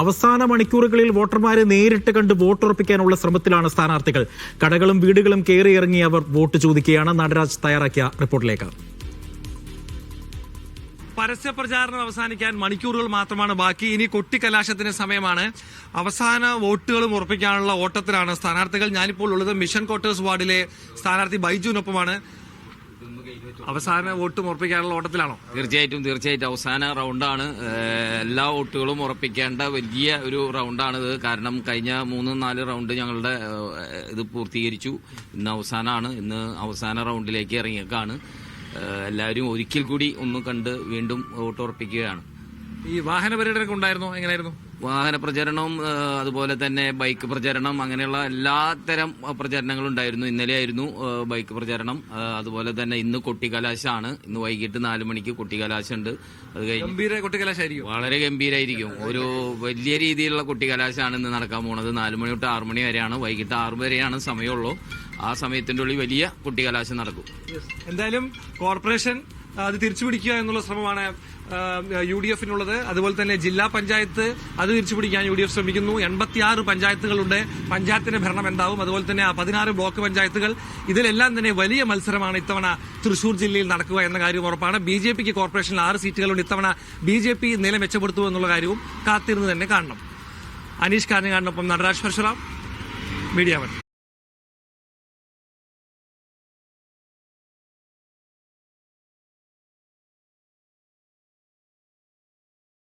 അവസാന മണിക്കൂറുകളിൽ വോട്ടർമാരെ നേരിട്ട് കണ്ട് വോട്ടുറപ്പിക്കാനുള്ള ശ്രമത്തിലാണ് സ്ഥാനാർത്ഥികൾ. കടകളും വീടുകളും കയറിയിറങ്ങി അവർ വോട്ട് ചോദിക്കുകയാണ്. നടരാജ് തയ്യാറാക്കിയ റിപ്പോർട്ടിലേക്ക്. പരസ്യപ്രചാരണം അവസാനിക്കാൻ മണിക്കൂറുകൾ മാത്രമാണ് ബാക്കി. ഇനി കൊട്ടിക്കലാശത്തിന് സമയമാണ്. അവസാന വോട്ടുകളും ഉറപ്പിക്കാനുള്ള ഓട്ടത്തിലാണ് സ്ഥാനാർത്ഥികൾ. ഞാനിപ്പോൾ ഉള്ളത് മിഷൻ ക്വാർട്ടേഴ്സ് വാർഡിലെ സ്ഥാനാർത്ഥി ബൈജുവിനൊപ്പമാണ്. അവസാന വോട്ടും ഉറപ്പിക്കാനുള്ള ഓട്ടത്തിലാണോ? തീർച്ചയായിട്ടും അവസാന റൗണ്ടാണ്. എല്ലാ വോട്ടുകളും ഉറപ്പിക്കേണ്ട വലിയ ഒരു റൗണ്ടാണിത്. കാരണം കഴിഞ്ഞ 3-4 റൗണ്ട് ഞങ്ങളുടെ ഇത് പൂർത്തീകരിച്ചു. ഇന്ന് അവസാനമാണ്. ഇന്ന് അവസാന റൗണ്ടിലേക്ക് ഇറങ്ങിയേക്കാണ്. എല്ലാവരും ഒരിക്കൽ കൂടി ഒന്ന് കണ്ട് വീണ്ടും വോട്ട് ഉറപ്പിക്കുകയാണ്. ഈ വാഹന പര്യടനമൊക്കെ ഉണ്ടായിരുന്നോ? എങ്ങനെയായിരുന്നു? വാഹന പ്രചരണം, അതുപോലെ തന്നെ ബൈക്ക് പ്രചരണം, അങ്ങനെയുള്ള എല്ലാത്തരം പ്രചരണങ്ങളും ഉണ്ടായിരുന്നു. ഇന്നലെയായിരുന്നു ബൈക്ക് പ്രചരണം. അതുപോലെ തന്നെ ഇന്ന് കൊട്ടിക്കലാശമാണ്. ഇന്ന് വൈകിട്ട് 4 മണിക്ക് കൊട്ടിക്കലാശമുണ്ട്. അത് കഴിഞ്ഞ് കൊട്ടിക്കലാശായിരിക്കും. വളരെ ഗംഭീരമായിരിക്കും. ഒരു വലിയ രീതിയിലുള്ള കൊട്ടിക്കലാശമാണ് ഇന്ന് നടക്കാൻ പോകുന്നത്. 4 മണി തൊട്ട് 6 മണി വരെയാണ്. വൈകിട്ട് 6 വരെയാണ് സമയമുള്ളൂ. ആ സമയത്തിന്റെ ഉള്ളിൽ വലിയ കൊട്ടിക്കലാശം നടക്കും. എന്തായാലും കോർപ്പറേഷൻ അത് തിരിച്ചുപിടിക്കുക എന്നുള്ള ശ്രമമാണ് UDF-നുള്ളത്. അതുപോലെ തന്നെ ജില്ലാ പഞ്ചായത്ത് അത് തിരിച്ചുപിടിക്കാൻ UDF ശ്രമിക്കുന്നു. 86 പഞ്ചായത്തുകളുണ്ട്. പഞ്ചായത്തിന്റെ ഭരണം എന്താവും? അതുപോലെ തന്നെ 16 ബ്ലോക്ക് പഞ്ചായത്തുകൾ. ഇതിലെല്ലാം തന്നെ വലിയ മത്സരമാണ് ഇത്തവണ തൃശൂർ ജില്ലയിൽ നടക്കുക എന്ന കാര്യം ഉറപ്പാണ്. BJPക്ക് കോർപ്പറേഷനിൽ 6 സീറ്റുകളുണ്ട്. ഇത്തവണ BJP നില മെച്ചപ്പെടുത്തുമോ എന്നുള്ള കാര്യവും കാത്തിരുന്ന് തന്നെ കാണണം. അനീഷ് കാഞ്ഞങ്ങാടിനൊപ്പം നടരാജ് പരശുറാം, മീഡിയ 1.